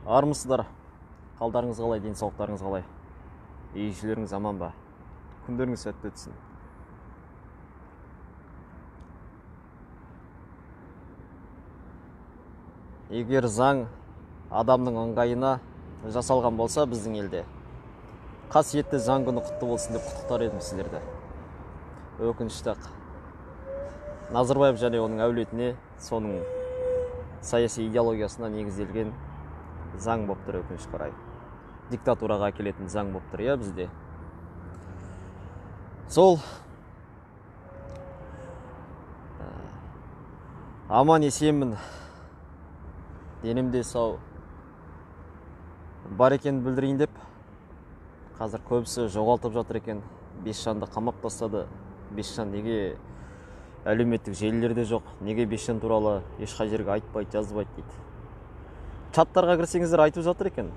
Армысыздар. Қалдарыңыз қалай, денсаулықтарыңыз қалай? Үй-ішілеріңіз аман ба? Күндеріңіз сәтті өтсін. Егер заң адамның ыңғайына жасалған болса, біздің елде қасиетті заң күні құтты болсын деп құттықтар едім сіздерді. Өкінішті Назарбаев және оның әулетіне, соның саяси идеологиясына негізделген заң болып тұр, өкінішке қарай. Диктатураға әкелетін заң болып тұр, иә, бізде. Сол аман есенмін, денімде сау бар екенін білдірейін деп, қазір көбісі жоғалтып жатыр екен. 5 жанды қамап тастады. 5 жан неге әлеуметтік желілерде жоқ, неге 5 жан туралы ешқай жерге айтпайды, жазбайды дейді. Чаттарға кірсеңіздер айтып жатыр екен.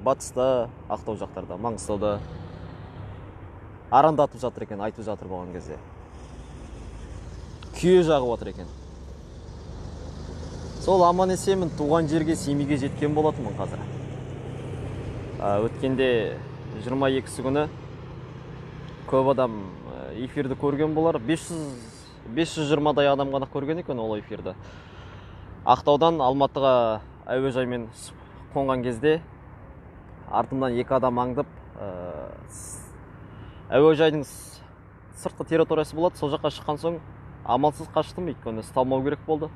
Батыста, Ақтау жақтарда, Маңғыстауда арандатып жатыр екен, айтып жатыр болған кезде. Күйе жағып отыр екен. Сол аман есенмін, туған жерге, Семейге жеткен болатынмын қазір. Өткенде 22-сі күні көп адам эфирді көрген болар. 520-дай адам ғана көрген екен ол эфирді. Ақтаудан Алматыға әуежаймен қонған кезде артымдан 2 адам аңдып, әуежайдың сыртқы территориясы болады, сол жаққа шыққан соң амалсыз қаштым, өйткені ұсталмау керек болды.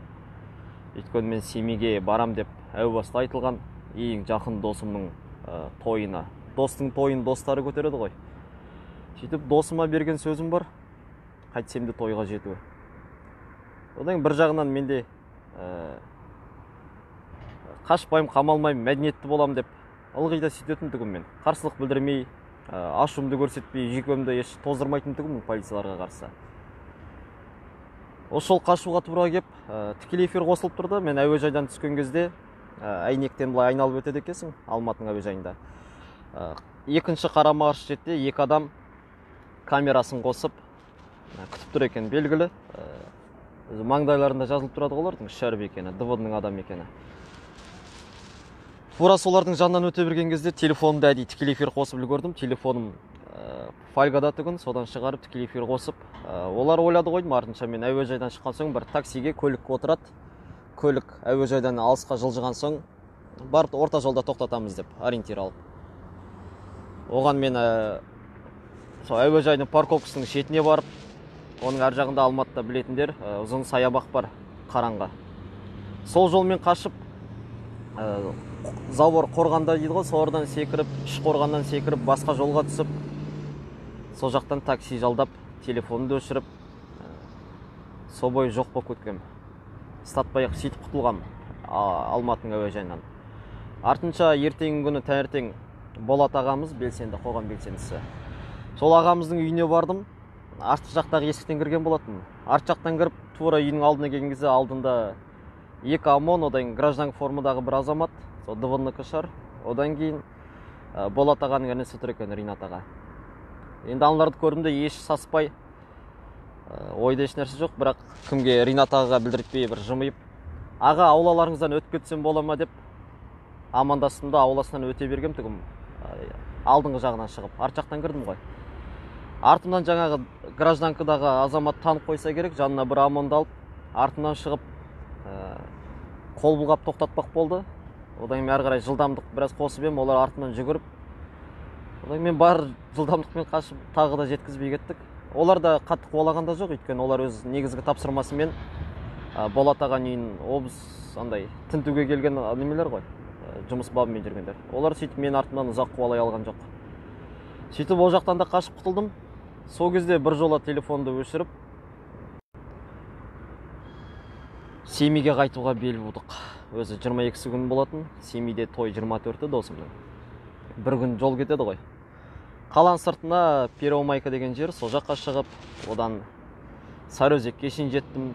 Өйткені мен Семейге барам деп әу баста айтылған ең жақын досымның тойына. Достың тойын достары көтереді ғой. Сөйтіп досыма берген сөзім бар, қайтсем де тойға жетуі. Одан бір жағынан менде қашпайым, қамалмайым, мәдениетті болам деп ылғи да сөйтетін түгіммен. Қарсылық білдірмей, ашуымды көрсетпей, жүйкемді еш тоздырмайтын түгіммен полицияларға қарсы. Сол қашуға тура кеп, тікелей эфир қосылып тұрды. Мен әуежайдан түскен кезде әйнектен былай айналып өтеді екенсің Алматының әуежайында. Екінші қарама-қарсы жетте 2 адам камерасын қосып күтіп тұр екен, белгілі. Маңдайларында жазылып тұрады олардың шәріп екені, ДВ-ның адам екені. Тура солардың жанынан өте берген кезде телефонымды әдейі тікелей эфир қосып үлгердім. Телефоным фольгада түгін, содан шығарып тікелей эфир қосып. Олар ойлады ғой, артынша мен әуежайдан шыққан соң бір таксиге, көлікке отырады. Көлік әуежайдан алысқа жылжыған соң барып орта жолда тоқтатамыз деп ориентир алып. Оған мен әуежайдың парковкасының шетіне барып, оның әр жағында Алматыда білетіндер ұзын саябақ бар, қараңғы. Сол жолмен қашып, Завор қорғанда дейді ғой, солардан секіріп, іш қорғаннан секіріп, басқа жолға түсіп, сол жақтан такси жалдап, телефонды өшіріп, сол бойы жоқ болып кеткем. Статпай сөйтіп құтылғам Алматының әуежайынан. Артынша ертеңгі күні таңертең Болат ағамыз, белсенді, қоғам белсендісі. Сол ағамыздың үйіне бардым. Артқы жақтағы есіктен кірген болатын. Арт жақтан кіріп, тура үйінің алдына келген кезде алдында 2 ОМОН, одан граждан формадағы бір азамат, сол ДВ-нікі шығар. Одан кейін Болат ағаның інісі тұр екен, Ринат аға. Енді аналарды көрдім де еш саспай, ойда еш нәрсе жоқ, бірақ кімге Ринат ағаға білдіртпей бір жымайып, аға аулаларыңыздан өтіп кетсем бола ма деп амандастым да ауласынан өте бергем түгім. Алдыңғы жағынан шығып, арт жақтан кірдім ғой. Артымнан жаңағы гражданкадағы азамат танып қойса керек, жанына бір ОМОНды алып, артынан шығып, қол бұлғап тоқтатпақ болды. Одан мен әрі қарай жылдамдық біраз қосып ем, олар артынан жүгіріп. Одан мен бар жылдамдықпен қашып, тағы да жеткізбей кеттік. Олар да қатты қуалаған да жоқ, өйткені олар өз негізгі тапсырмасымен Болат ағаның үйін облыс андай тінтуге келген немелер ғой, жұмыс бабымен жүргендер. Олар сөйтіп мен артымнан ұзақ қуалай алған жоқ. Сөйтіп ол жақтан да қашып құтылдым. Сол кезде бір жола телефонды өшіріп, Семейге қайтуға бел будық. Өзі 22-сі күн болатын, Семейде той 24-ті досымның. Бір күн жол кетеді ғой. Қалан сыртына Первомайка деген жер, сол жаққа шығып, одан Сарыөзекке шейін жеттім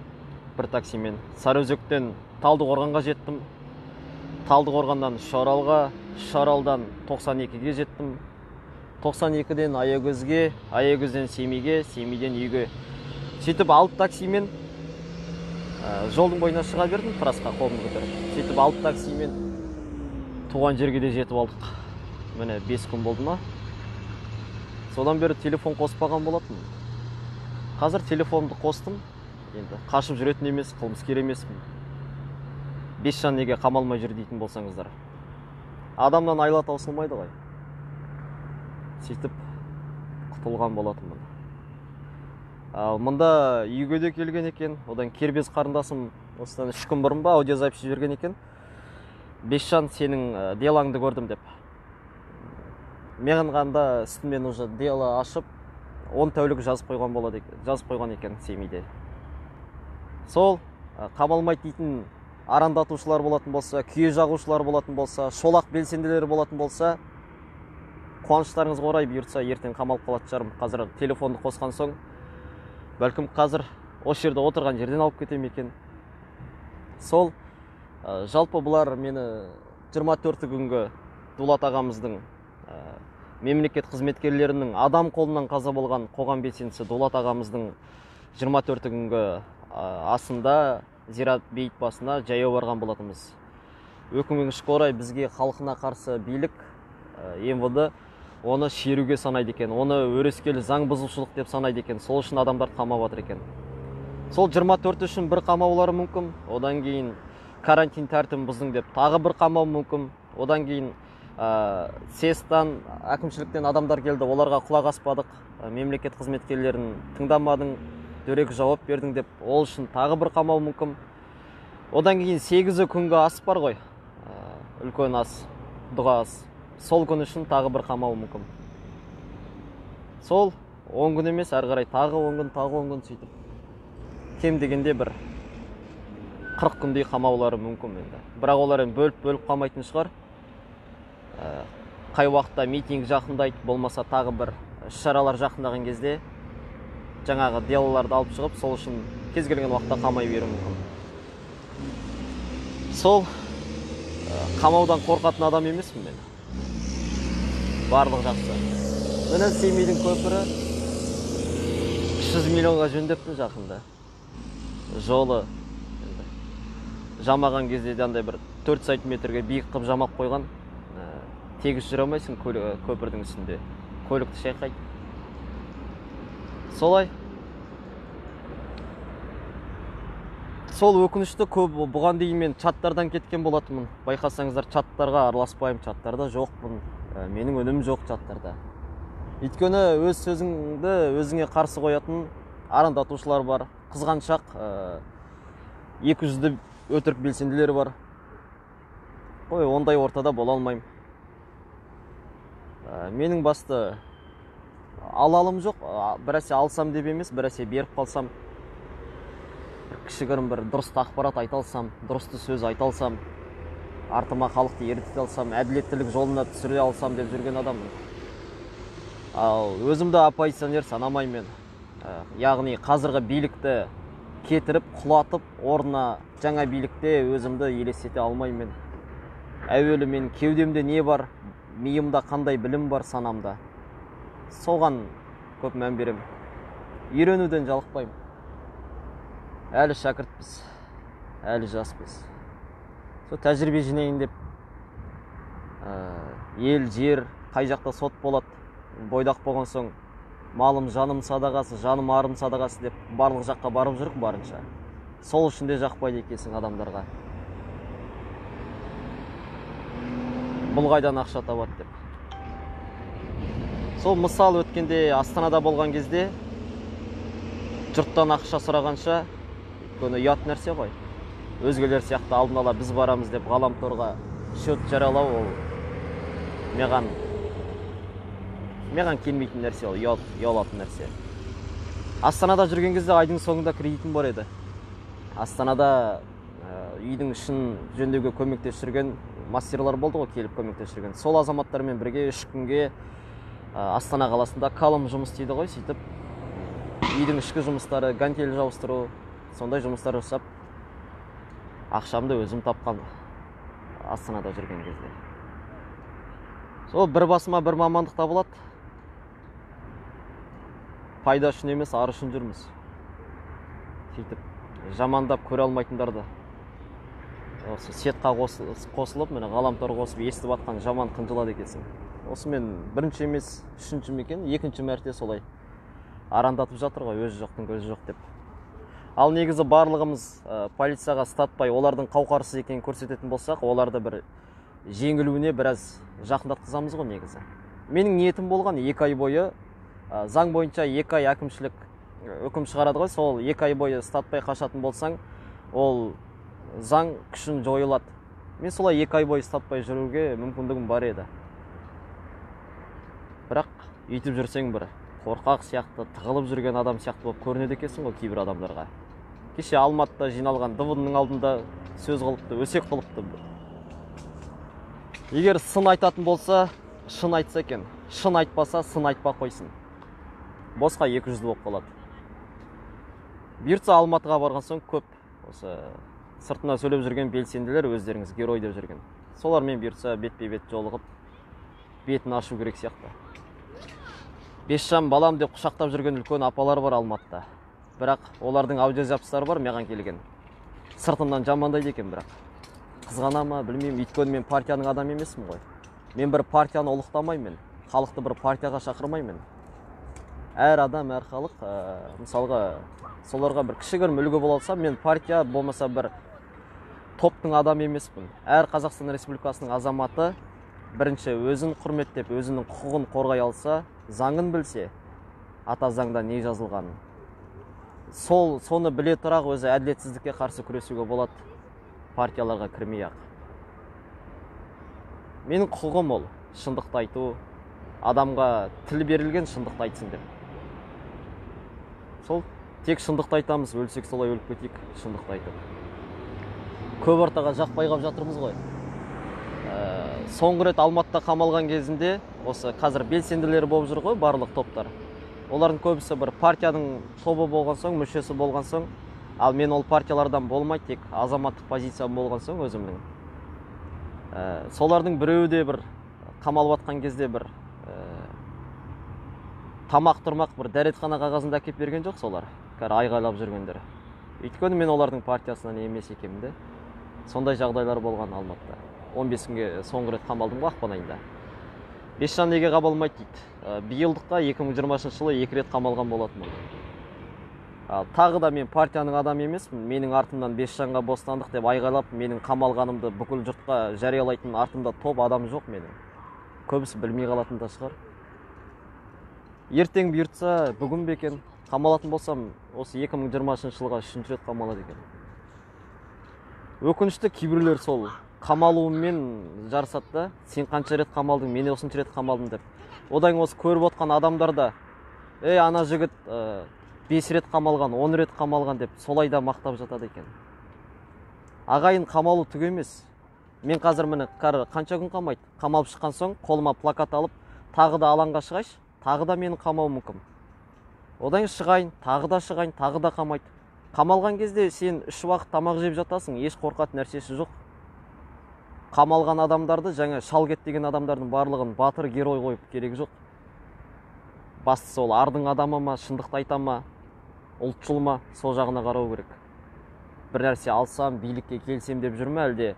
бір таксимен. Сарыөзектен Талдықорғанға жеттім. Талдықорғаннан Шаралға, Шаралдан 92-ге жеттім. 92-ден Аягөзге, Аягөзден Семейге, Семейден үйге. Сөйтіп 6 таксимен жолдың бойына шыға бердім, Фрасқа қолымды көтеріп. Сөйтіп 6 таксимен туған жерге де жетіп алдық. Міне 5 күн болды ма? Содан бері телефон қоспаған болатын. Қазір телефонды қостым. Енді қашып жүретін емес, қылмыскер емеспін. Бесжан неге қамалмай жүр дейтін болсаңыздар. Адамнан айла таусылмайды ғой. Сөйтіп құтылған болатынмын. Ал мұнда үйге де келген екен. Одан кербез қарындасым осыдан 3 күн бұрын ба аудиозапись жіберген екен. Бесжан, сенің делаңды көрдім деп. Мен ғанда үстімен уже дело ашып 10 тәулік жазып қойған екен семейде. Сол қамалмайды дейтін арандатушылар болатын болса, күйе жағушылар болатын болса, шолақ белсенділері болатын болса, қуаныштарыңызға орай, бұйыртса ертең қамалып қалатын шығармын. Қазір телефонды қосқан соң, бәлкім қазір осы жерде отырған жерден алып кетем екен. Сол жалпы бұлар мені 24 күнгі Дулат ағамыздың мемлекет қызметкерлерінің адам қолынан қаза болған қоғам белсендісі Дулат ағамыздың 24 күнгі асында зират бейіт басына жаяу барған болатынбыз. Өкінішке орай бізге халқына қарсы билік МВД оны шеруге санайды екен, оны өрескел заң бұзушылық деп санайды екен. Сол үшін адамдар қамап жатыр екен. Сол 24 үшін бір қамаулары мүмкін, одан кейін карантин тәртібін бұздың деп тағы бір қамау мүмкін, одан кейін СС-тан, әкімшіліктен адамдар келді, оларға құлақ аспадық, мемлекет қызметкерлерін тыңдамадың, дөрекі жауап бердің деп, ол үшін тағы бір қамау мүмкін. Одан кейін 8 күнгі ас бар ғой, үлкен ас, дұға ас. Сол күн үшін тағы бір қамау мүмкін. Сол 10 күн емес, әрі қарай тағы 10 күн сөйтіп. Кем дегенде бір 40 күндей қамаулары мүмкін енді. Бірақ олар бөліп қалмайтын шығар. Қай уақытта митинг жақындайды, болмаса тағы бір шаралар жақындаған кезде жаңағы делаларды алып шығып, сол үшін кез келген уақытта қамай беруі мүмкін. Сол қамаудан қорқатын адам емеспін мен. Барлық жақсы. Міне Семейдің көпірі 300 миллионға жөндепті жақында. Жолы жамаған кезде андай бір 4 сантиметрге биік қып жамап қойған. Тегіс жүре алмайсың көпірдің үстінде. Көлікті шайқайды. Солай. Сол өкінішті көп. Бұған дейін мен чаттардан кеткен болатынмын. Байқасаңыздар, чаттарға араласпаймын, чаттарда жоқпын. Менің өнім жоқ чаттарда. Өйткені өз сөзіңді өзіңе қарсы қоятын арандатушылар бар. Қызғаншақ, 200-ді өтірік белсенділері бар. Ой, ондай ортада бола алмаймын. Менің басты алалым жоқ, бірәсе алсам деп емес, бірәсе беріп қалсам, кішігірім бір дұрысты ақпарат айта алсам, дұрысты сөз айта алсам, артыма халықты ерітіп алсам, әділеттілік жолына түсіре алсам деп жүрген адаммын. Ал өзімді оппозиционер санамаймын мен. Яғни қазіргі билікті кетіріп, құлатып, орнына жаңа билікте өзімді елестете алмаймын мен. Әуелі мен кеудемде не бар, миымда қандай білім бар санамда. Соған көп мән берем. Үйренуден жалықпаймын. Әлі шәкіртпіз, әлі жаспыз. Сол тәжірибе жинайын деп, ел, жер, қай жақта сот болады, бойдақ болған соң, малым жаным садағасы, жаным арым садағасы деп барлық жаққа барып жүрік барынша. Сол үшін де жақпайды екенсің адамдарға. Бұл қайдан ақша табады деп. Сол мысал өткенде Астанада болған кезде жұрттан ақша сұрағанша, көне ұят нәрсе ғой. Өзгелер сияқты алдын ала біз барамыз деп ғаламторға шөт жаралау, ол меған келмейтін нәрсе, ол ұялатын нәрсе. Астанада жүрген кезде айдың соңында кредитім бар еді. Астанада үйдің ішін жөндеуге көмектесіп мастерлар болды ғой, келіп көмектесіп. Сол азаматтармен бірге 3 күнге Астана қаласында калым жұмыс істейді ғой, сөйтіп үйдің ішкі жұмыстары, гантель жауыстыру, сондай жұмыстар жасап, ақшамды өзім тапқан Астанада жүрген кезде. Сол бір басыма бір мамандық табылады. Пайда үшін емес, ар үшін жүрміз. Сөйтіп жамандап көре алмайтындарды осы сетқа қосылып, міне ғаламтор қосып естіп атқан жаман қынжылады екенсің. Осы мен бірінші емес, үшінші мекен, екінші мәрте солай арандатып жатыр ғой, өзі жоқтың көзі жоқ деп. Ал негізі барлығымыз полицияға статпай, олардың қауқарсыз екенін көрсететін болсақ, оларды бір жеңілуіне біраз жақындатқызамыз ғой негізі. Менің ниетім болған 2 ай бойы, заң бойынша 2 ай әкімшілік үкім шығарады ғой, сол 2 ай бойы статпай қашатын болсаң, ол заң күшін жойылады. Мен солай 2 ай бойы статпай жүруге мүмкіндігім бар еді. Бірақ өйтіп жүрсең бір қорқақ сияқты, тығылып жүрген адам сияқты болып көрінеді екенсің ғой кейбір адамдарға. Кеше Алматыда жиналған ДВН-ның алдында сөз қылыпты, өсек қылыпты. Егер сын айтатын болса, шын айтса екен. Шын айтпаса, сын айтпа қойсын. Босқа 200 болып қалады. Бұйыртса Алматыға барған соң көп осы сыртына сөйлеп жүрген белсенділер өздеріңіз герой деп жүрген. Солармен бұйыртса бетпе-бет жолығып, бетін ашу керек сияқты. Бесжан балам деп құшақтап жүрген үлкен апалар бар Алматыда. Бірақ олардың аудиозапыстары бар маған келген. Сыртымнан жамандайды екен бірақ. Қызғана ма, білмеймін, өйткені мен партияның адамы емеспін ғой. Мен бір партияны ұлықтамаймын, халықты бір партияға шақырмаймын. Әр адам, әр халық, мысалға, соларға бір кішігірім үлгі бола алсам, мен партия болмаса бір топтың адамы емеспін. Әр Қазақстан Республикасының азаматы бірінші өзін құрметтеп, өзінің құқығын қорғай алса, заңын білсе, ата заңда не жазылғанын. Соны біле тұрақ өзі әділетсіздікке қарсы күресуге болады, партияларға кірмей ақ. Менің құқығым ол шындықты айту, адамға тіл берілген шындықты айтсын деп. Сол тек шындықты айтамыз, өлсек солай өліп кетейік, шындықты айтып. Көп ортаға жақпай қалып жатырмыз ғой. Соңғы рет Алматыда қамалған кезінде, осы қазір белсенділері болып жүр ғой, барлық топтар. Олардың көбісі бір партияның тобы болған соң, мүшесі болған соң, ал мен ол партиялардан болмай, тек азаматтық позициям болған соң өзімнің. Солардың біреуі де бір қамалып атқан кезде бір тамақ тұрмақ бір дәретхана қағазында әкеп берген жоқ солар, айғайлап жүргендер. Өйткені мен олардың партиясынан емес екенмін де. Сондай жағдайлар болған Алматыда. 15 күнге соңғы рет қамалдым ғой ақпан айында. Бесжан неге қамалмайды дейді. Биылдықта 2020 жылы 2 рет қамалған болатын. Тағы да мен партияның адамы емеспін. Менің артымнан Бесжанға бостандық деп айғайлап, менің қамалғанымды бүкіл жұртқа жариялайтын артымда топ адам жоқ менің. Көбісі білмей қалатын да шығар. Ертең бұйыртса, бүгін бекен қамалатын болсам, осы 2020 жылға 3-ші рет қамалады екен. Өкінішті кейбіреулер сол қамалуыммен жарысады да, сен қанша рет қамалдың, мен осынша рет қамалдым деп. Одан осы көріп отқан адамдар да, ана жігіт 5 рет қамалған, 10 рет қамалған деп солай да мақтап жатады екен. Ағайын қамалу түк емес. Мен қазір міне қанша күн қамайды. Қамалып шыққан соң қолыма плакат алып, тағы да алаңға шығайшы, тағы да мені қамау мүмкін. Одан шығайын, тағы да шығайын, тағы да қамайды. Қамалған кезде сен 3 уақыт тамақ жеп жатасың, еш қорқатын нәрсесі жоқ. Қамалған адамдарды, жаңа шалгет деген адамдардың барлығын батыр герой қойып керек жоқ. Бастысы ол ардың адамы ма, шындықты айта ма, ұлтшыл ма, сол жағына қарау керек. Бір нәрсе алсам, билікке келсем деп жүрме, әлде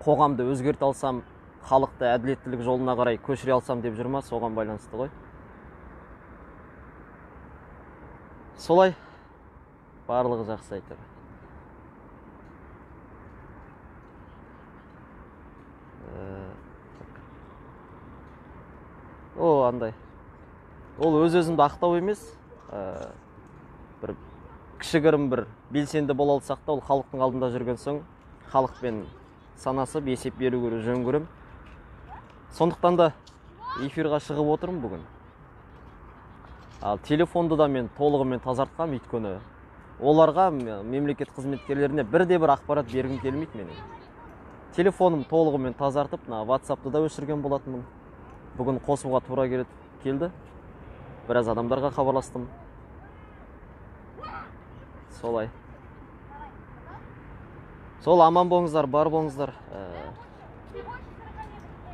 қоғамды өзгерте алсам, халықты әділеттілік жолына қарай көшіре алсам деп жүрме, соған байланысты ғой. Солай барлығы жақсы айтыр. Андай. Ол өз-өзімді ақтау емес, бір кішігірім бір белсенді бола алсақ та, ол халықтың алдында жүрген соң, халықпен санасып, есеп беру жөн көрем. Сондықтан да эфирға шығып отырмын бүгін. Ал телефонды да мен толығымен тазартқам, өйткені оларға, мемлекет қызметкерлеріне бірде-бір ақпарат бергім келмейді менің. Телефоным толығымен тазартып, WhatsApp'ты да өшірген болатынмын. Бүгін қосуға тура келді. Біраз адамдарға хабарластым. Солай. Сол аман болыңыздар, бар болыңыздар.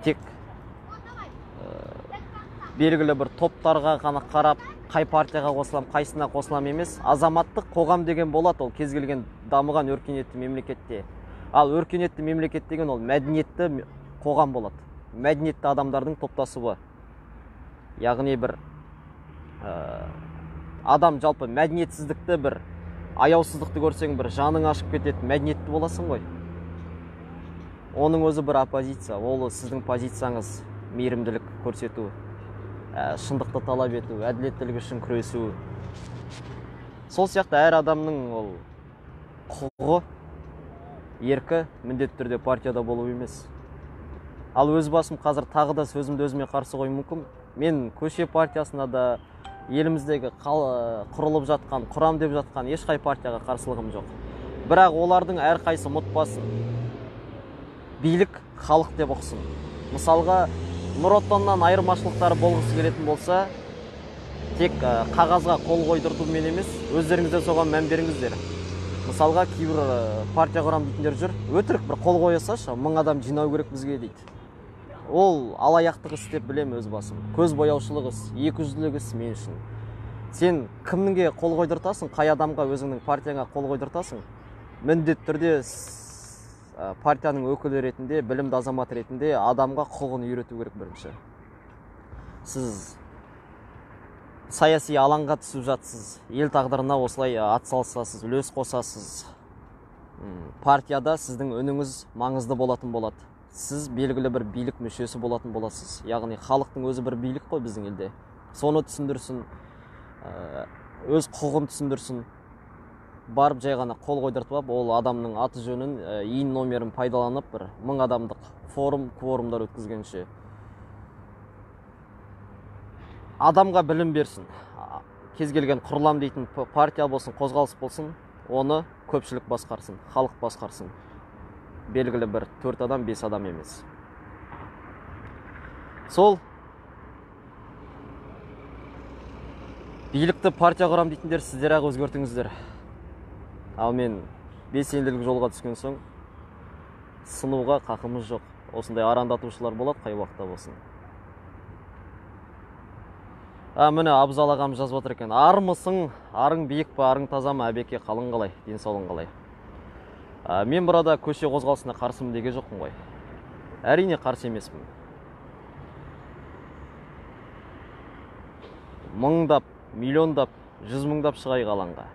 Тек белгілі бір топтарға ғана қарап, қай партияға қосылам, қайсына қосылам емес. Азаматтық қоғам деген болады, ол кез келген дамыған өркениетті мемлекетте. Ал өркениетті мемлекет деген ол мәдениетті қоғам болады. Мәдениетті адамдардың топтасуы. Яғни бір адам жалпы мәдениетсіздікті бір аяусыздықты көрсең бір жаның ашып кетеді, мәдениетті боласың ғой. Оның өзі бір оппозиция. Ол сіздің позицияңыз мейірімділік көрсету, шындықты талап ету, әділеттілік үшін күресу. Сол сияқты әр адамның ол құқығы, еркі міндетті түрде партияда болу емес. Ал өз басым қазір тағы да сөзімді өзіме қарсы қою мүмкін. Мен көше партиясына да еліміздегі құрылып жатқан, құрам деп жатқан ешқай партияға қарсылығым жоқ. Бірақ олардың әрқайсы ұмытпасын, билік халық деп ұқсын. Мысалға, Нұр Отаннан айырмашылықтары болғысы келетін болса, тек қағазға қол қойдыртумен емес, өздеріңізде соған мән беріңіздер. Мысалға, кейбір партия құрам дейтіндер жүр, өтірік бір қол қоя салшы, 1000 адам жинау керек бізге дейді. Ол алаяқтық іс деп білем өз басым. Көз бояушылық іс, екіжүзділік іс мен үшін. Сен кімге қол қойдыртасың, қай адамға өзіңнің партияңа қол қойдыртасың? Міндетті түрде партияның өкілі ретінде, білімді азамат ретінде адамға құқығын үйрету керек бірінші. Сіз саяси алаңға түсіп жатсыз, ел тағдырына осылай атсалысасыз, үлес қосасыз. Партияда сіздің үніңіз маңызды болатын болады. Сіз белгілі бір билік мүшесі болатын боласыз. Яғни халықтың өзі бір билік қой біздің елде. Соны түсіндірсін, өз құқығын түсіндірсін. Барып жай ғана қол қойдыртып алып, ол адамның аты жөнін, иін номерін пайдаланып, бір 1000 адамдық кворумдар өткізгенше адамға білім берсін. Кез келген құрылам дейтін партия болсын, қозғалыс болсын, оны көпшілік басқарсын, халық басқарсын. Белгілі бір 4 адам, 5 адам емес. Сол билікті партия құрам дейтіндер сіздер ақ өзгертіңіздер. Ал мен белсенділік жолға түскен соң сынуға қақымыз жоқ. Осындай арандатушылар болады қай уақытта болсын. Міне Абзал ағам жазып отыр екен. Армысың, арың биік па, арың таза ма, әбеке қалың қалай, денсаулығың қалай? Мен burada көше қозғалысына қарсымын деген жоқпын ғой. Әрине қарсы емеспін. Мыңдап, миллиондап, 100 мыңдап шығайық алаңға.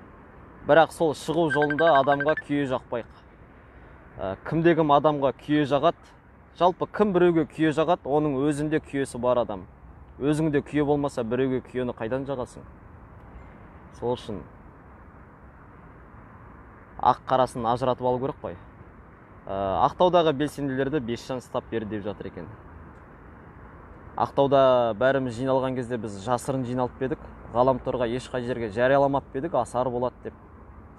Бірақ сол шығу жолында адамға күйе жақпайық. Кімде-кім адамға күйе жағады. Жалпы кім біреуге күйе жағады, оның өзінде күйесі бар адам. Өзіңде күйе болмаса, біреуге күйені қайдан жағасың? Сол үшін ақ қарасын ажыратып алу керек қой. Ақтаудағы белсенділерді 5 шанс тап берді деп жатыр екен. Ақтауда бәріміз жиналған кезде біз жасырын жиналып едік. Ғаламторға ешқай жерге жарияламап едік, асар болады деп.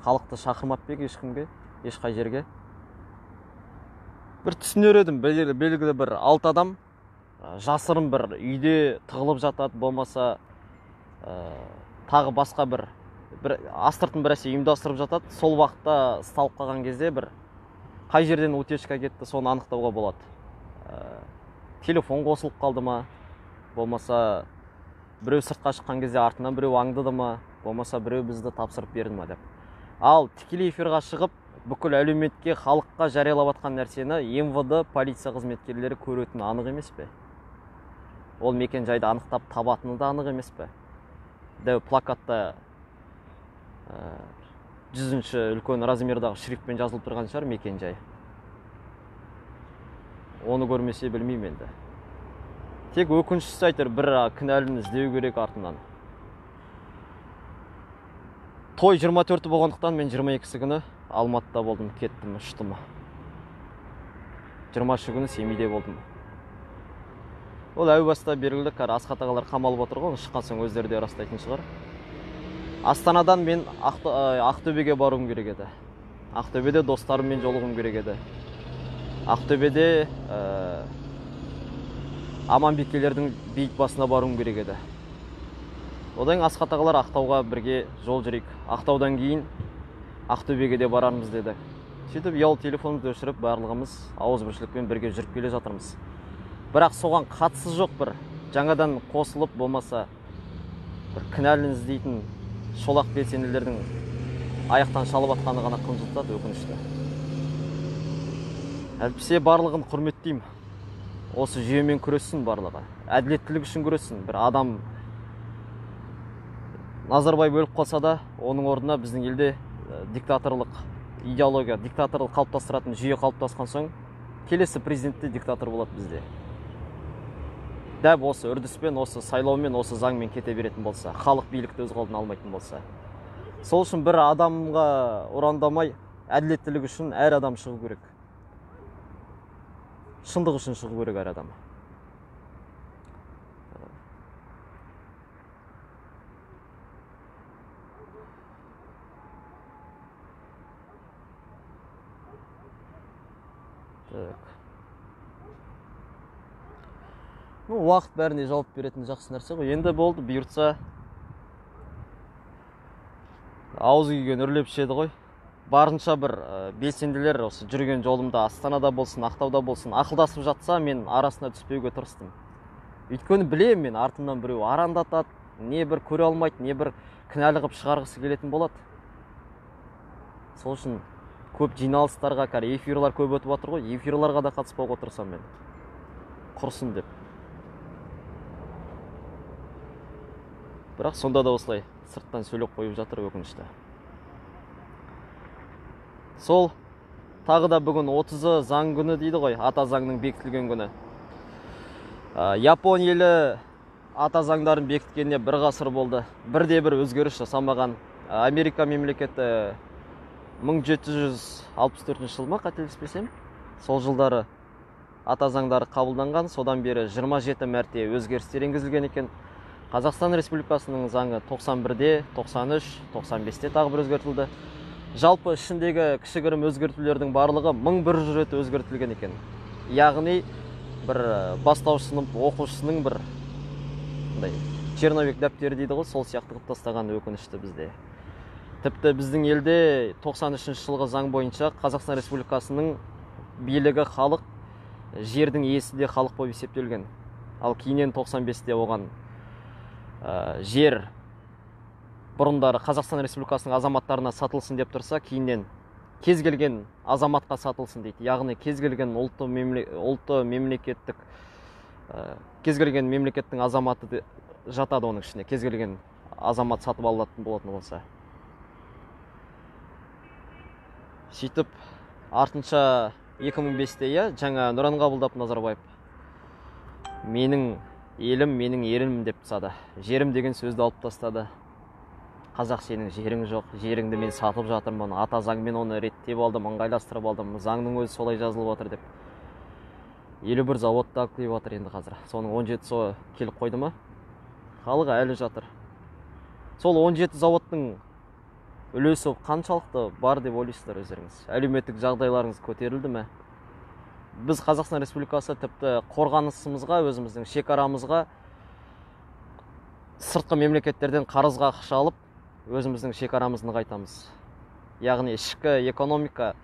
Халықты шақырмап едік ешкімге, ешқай жерге. Бір түсінер едім, белгілі бір 6 адам жасырын бір үйде тығылып жатады, болмаса тағы басқа бір астыртын бір әсе ұйымдастырып жатады. Сол уақытта ұсталып қалған кезде бір қай жерден утечка кетті, соны анықтауға болады. Телефон қосылып қалды ма, болмаса біреу сыртқа шыққан кезде артынан біреу аңдыды ма, болмаса біреу бізді тапсырып берді ма деп. Ал тікелей эфирға шығып, бүкіл әлеуметке, халыққа жариялап жатқан нәрсені МВД полиция қызметкерлері көретіні анық емес пе? Ол мекен жайды анықтап табатыны да анық емес пе? Дәу плакатта 100-ші үлкен размердағы шрифтпен жазылып тұрған шығар мекен жай. Оны көрмесе білмеймін енді. Тек өкініштісі айтыр, бір кінәліні іздеу керек артынан. Той 24-і болғандықтан мен 22-сі күні Алматыда болдым, кеттім, ұштым. 20-шы күні Семейде болдым. Ол әу баста белгілі, Асхат ағалар қамалып отыр ғой, шыққан соң өздері де растайтын шығар. Астанадан мен Ақтөбеге баруым керек еді. Ақтөбеде достарыммен жолығуым керек еді. Ақтөбеде Аманбекелердің бейіт басына баруым керек еді. Одан Асхат ағалар Ақтауға бірге жол жүрейік. Ақтаудан кейін Ақтөбеге де барармыз деді. Сөйтіп ұялы телефонымызды өшіріп барлығымыз ауызбіршілікпен бірге жүріп келе жатырмыз. Бірақ соған қатысы жоқ бір жаңадан қосылып болмаса бір кінәліні іздейтін шолақ белсенділердің аяқтан шалып атқаны ғана қынжылтады, өкінішті. Әлбетте барлығын құрметтеймін. Осы жүйемен күрессін барлығы. Әділеттілік үшін күрессін. Бір адам Назарбаев өліп қалса да, оның орнына біздің елде диктаторлық идеология, диктаторлық қалыптастыратын жүйе қалыптасқан соң, келесі президентте диктатор болады бізде. Дәп осы үрдіспен, осы сайлаумен, осы заңмен кете беретін болса, халық билікті өз қолына алмайтын болса. Сол үшін бір адамға ұрандамай, әділеттілік үшін әр адам шығу керек. Шындық үшін шығу керек әр адам. Уақыт бәріне жауап беретін жақсы нәрсе ғой. Енді болды, бұйыртса ауыз күйген үрлеп ішеді ғой. Барынша бір белсенділер осы жүрген жолымда Астанада болсын, Ақтауда болсын, ақылдасып жатса, мен арасына түспеуге тырыстым. Өйткені білем, мен артымнан біреу арандатады, не бір көре алмайды, не бір кінәлі қылып шығарғысы келетін болады. Сол үшін көп жиналыстарға, эфирлар көп өтіп жатыр ғой, эфирларға да қатыспауға тырысам мен. Құрсын деп. Бірақ сонда да осылай сырттан сөйлеп қойып жатыр, өкінішті. Сол тағы да бүгін 30-ы заң күні дейді ғой, ата заңның бекітілген күні. Япон елі ата заңдарын бекіткеніне бір ғасыр болды. Бірде-бір өзгеріс жасамаған. Америка мемлекеті 1764 жыл ма, қателеспесем, сол жылдары ата заңдары қабылданған, содан бері 27 мәрте өзгерістер енгізілген екен. Қазақстан Республикасының заңы 91-де, 93, 95-те тағы бір өзгертілді. Жалпы ішіндегі кішігірім өзгертулердің барлығы 1100 рет өзгертілген екен. Яғни бір бастауыш сынып оқушысының бір черновик дәптері дейді ғой, сол сияқты қылып тастаған өкінішті бізде. Тіпті біздің елде 93 жылғы заң бойынша Қазақстан Республикасының билігі халық, жердің иесі де халық болып есептелген. Ал кейіннен 95-те оған жер бұрындары Қазақстан Республикасының азаматтарына сатылсын деп тұрса, кейіннен кез келген азаматқа сатылсын дейді. Яғни кез келген мемлекеттік, кез келген мемлекеттің азаматы жатады оның ішіне, кез келген азамат сатып алатын болатын болса. Сөйтіп, артынша 2005-те жаңа Нұран қабылдап Назарбаев менің елім, менің ерім деп тастады. Жерім деген сөзді алып тастады. Қазақ, сенің жерің жоқ, жеріңді мен сатып жатырмын, ата заңмен оны реттеп алдым, ыңғайластырып алдым, заңның өзі солай жазылып отыр деп. 51 заводты алып жатыр енді қазір. Соның 17-сі келіп қойды ма? Халық әлі жатыр. Сол 17 заводтың үлесі қаншалықты бар деп ойлайсыздар өздеріңіз? Әлеуметтік жағдайларыңыз көтерілді ме? Біз Қазақстан Республикасы тіпті қорғанысымызға, өзіміздің шекарамызға сыртқы мемлекеттерден қарызға ақша алып, өзіміздің шекарамызды нығайтамыз. Яғни ішкі экономика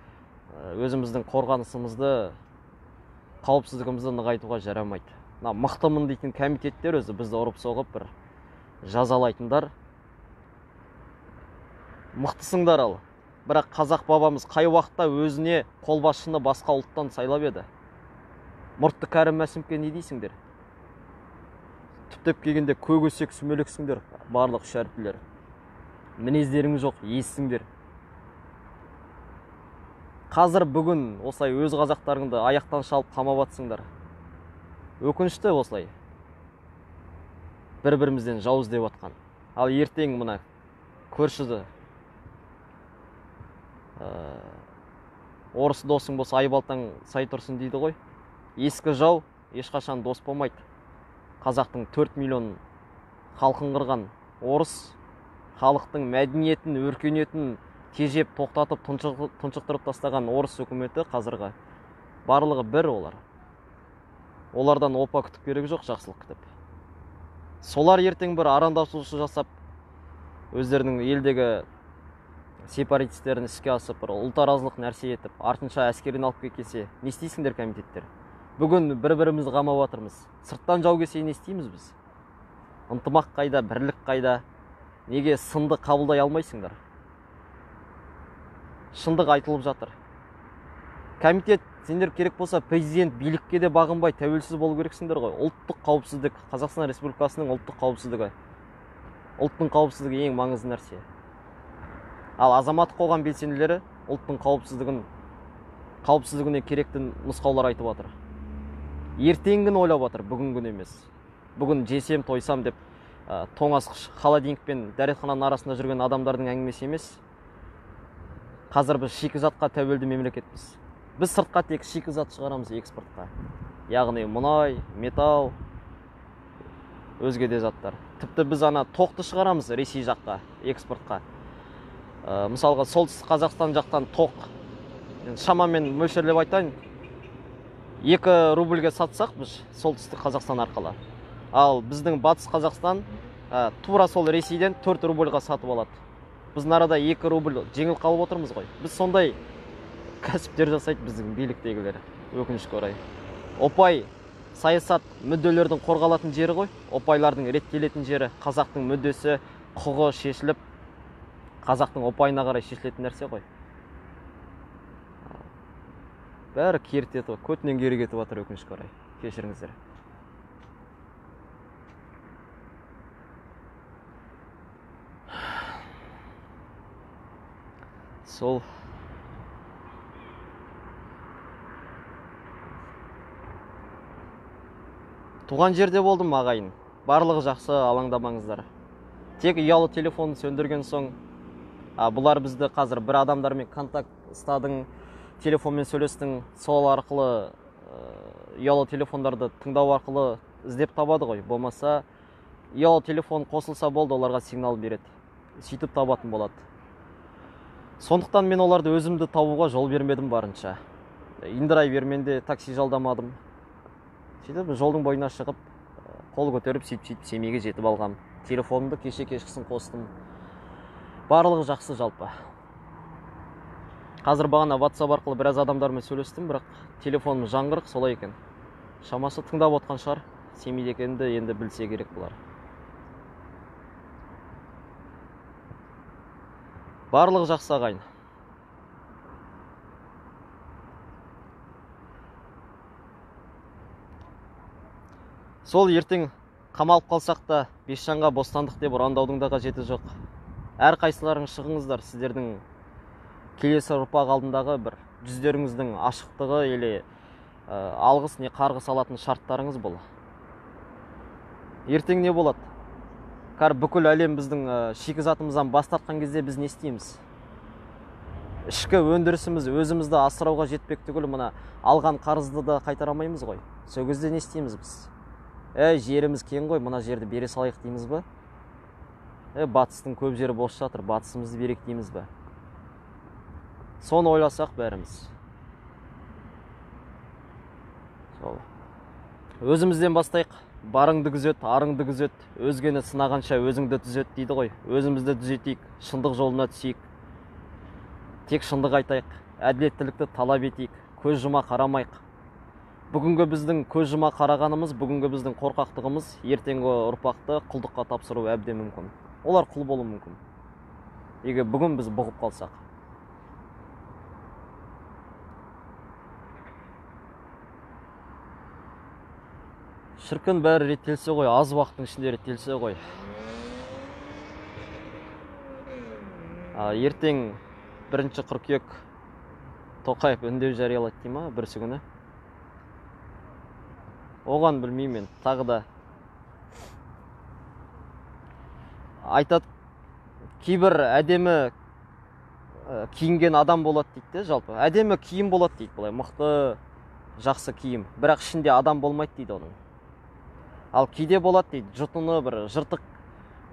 өзіміздің қорғанысымызды, қауіпсіздігімізді нығайтуға жарамайды. Мықтымын дейтін комитеттер өзі бізді ұрып соғып бір жазалайтындар. Мықтысыңдар ал. Бірақ қазақ бабамыз қай уақытта өзіне қолбасшыны басқа ұлттан сайлап еді? Мұртты Кәрім Мәсімовке не дейсіңдер? Түптеп келгенде көк-өсек сүмелексіңдер, барлық үш әріптілер. Мінездерің жоқ, ессіңдер. Қазір бүгін осылай өз қазақтарыңды аяқтан шалып қамап атсыңдар. Өкінішті осылай. Бір-бірімізден жауыз деп атқан. Ал ертең мына көрші орыс досың болса айбалтаң сай тұрсын дейді ғой. Ескі жау ешқашан дос болмайды. Қазақтың 4 миллион халқын қырған орыс халықтың мәдениетін, өркениетін тежеп, тоқтатып, тұншықтырып тастаған орыс өкіметі қазіргі барлығы бір олар. Олардан опа күтіп керек жоқ, жақсылық күтіп. Солар ертең бір арандасушы жасап, өздерінің елдегі сепаратистерін іске асып, ұлтаразылық нәрсе етіп, артынша әскерін алып келсе, не істейсіңдер комитеттер? Бүгін бір-бірімізді қамап жатырмыз. Сырттан жау келсе не істейміз біз? Ынтымақ қайда, бірлік қайда? Неге сынды қабылдай алмайсыңдар? Шындық айтылып жатыр. комитет сендер керек болса президент билікке де бағынбай тәуелсіз болу керексіңдер ғой. Ұлттық қауіпсіздік, Қазақстан Республикасының ұлттық қауіпсіздігі. Ұлттың қауіпсіздігі ең маңызды нәрсе. Ал азаматтық қоғам белсенділері ұлттың қауіпсіздігіне керекті нұсқаулар айтып жатыр. Ертеңгіні ойлап жатыр, бүгінгін емес. Бүгін жесем, тойсам деп тоңазытқыш холодильник пен дәретхананың арасында жүрген адамдардың әңгімесі емес. Қазір біз шикізатқа тәуелді мемлекетпіз. Біз сыртқа тек шикізат шығарамыз экспортқа. Яғни мұнай, металл, өзге де заттар. Тіпті біз тоқты шығарамыз Ресей жаққа, экспортқа. Мысалға солтүстік Қазақстан жақтан тоқ, шамамен мөлшерлеп айтайын, 2 рубльге сатсақ біз солтүстік Қазақстан арқылы. Ал біздің батыс Қазақстан тура сол Ресейден 4 рубльға сатып алады. Біз нарада 2 рубль жеңіл қалып отырмыз ғой. Біз сондай кәсіптер жасайды біздің биліктегілер, өкінішке орай. Опай саясат мүдделердің қорғалатын жері ғой. Опайлардың реттелетін жері, қазақтың мүддесі, құқығы шешіліп, қазақтың опайына қарай шешілетін нәрсе ғой. Бәрі кертетіп, көтінен кері кетіп жатыр, өкінішке орай. Кешіріңіздер. Сол туған жерде болдым, ағайын. Барлығы жақсы, алаңдамаңыздар. Тек ұялы телефонды сөндірген соң, бұлар бізді қазір бір адамдармен контакт ұстадың, телефонмен сөйлестің, сол арқылы ұялы телефондарды тыңдау арқылы іздеп табады ғой. Болмаса, ұялы телефон қосылса болды, оларға сигнал береді. Сөйтіп табатын болады. Сондықтан мен оларды өзімді табуға жол бермедім барынша. Индирай берменде такси жалдамадым. Сөйтіп жолдың бойына шығып, қол көтеріп, сөйтіп семейге жетіп алғам. Телефонымды кешкісін қостым. Барлығы жақсы жалпы. Қазір бағана WhatsApp арқылы біраз адамдармен сөйлестім, бірақ телефоным жаңғырық, солай екен. Шамасы тыңдап отқан шығар, семейде екенді енді білсе керек бұлар. Барлығы жақсы, ағайын. Сол ертең қамалып қалсақ та, Бесжанға бостандық деп ұрандаудың да қажеті жоқ. Әр қайсыларың шығыңыздар, сіздердің келесі ұрпақ алдындағы бір жүздеріңіздің ашықтығы еле алғыс не қарғыс алатын шарттарыңыз бұл. Ертең не болады? Бүкіл әлем біздің шикізатымыздан бас тартқан кезде біз не істейміз? Ішкі өндірісіміз өзімізді асырауға жетпек түгіл, мына алған қарызды да қайтарамаймыз ғой. Сол кезде не істейміз біз? Жеріміз кең ғой, мына жерді бере салайық дейміз бе? Батыстың көп жері бос жатыр, батысымызды берек дейміз бе? Соны ойласақ бәріміз. Өзімізден бастайық. Барыңды күзет, арыңды күзет, өзгені сынағанша өзіңді түзет дейді ғой. Өзімізді түзетейік, шындық жолына түсейік. Тек шындық айтайық, әділеттілікті талап етейік, көз жұма қарамайық. Бүгінгі біздің көз жұма қарағанымыз, бүгінгі біздің қорқақтығымыз ертеңгі ұрпақты құлдыққа тапсыру әбден мүмкін. Олар құл болуы мүмкін. Егер бүгін біз бұғып қалсақ. Шіркін бәрі реттелсе ғой, аз уақыттың ішінде реттелсе ғой. Ертең 1 қыркүйек Тоқаев үндеу жариялады дей ма, бірсі күні? Оған білмеймін, тағы да айтады, кейбір әдемі киінген адам болады дейді, жалпы. Әдемі киім болады дейді, бұлай мықты, жақсы киім, бірақ ішінде адам болмайды дейді оның. Ал кейде болады дейді, жұтыны бір жыртық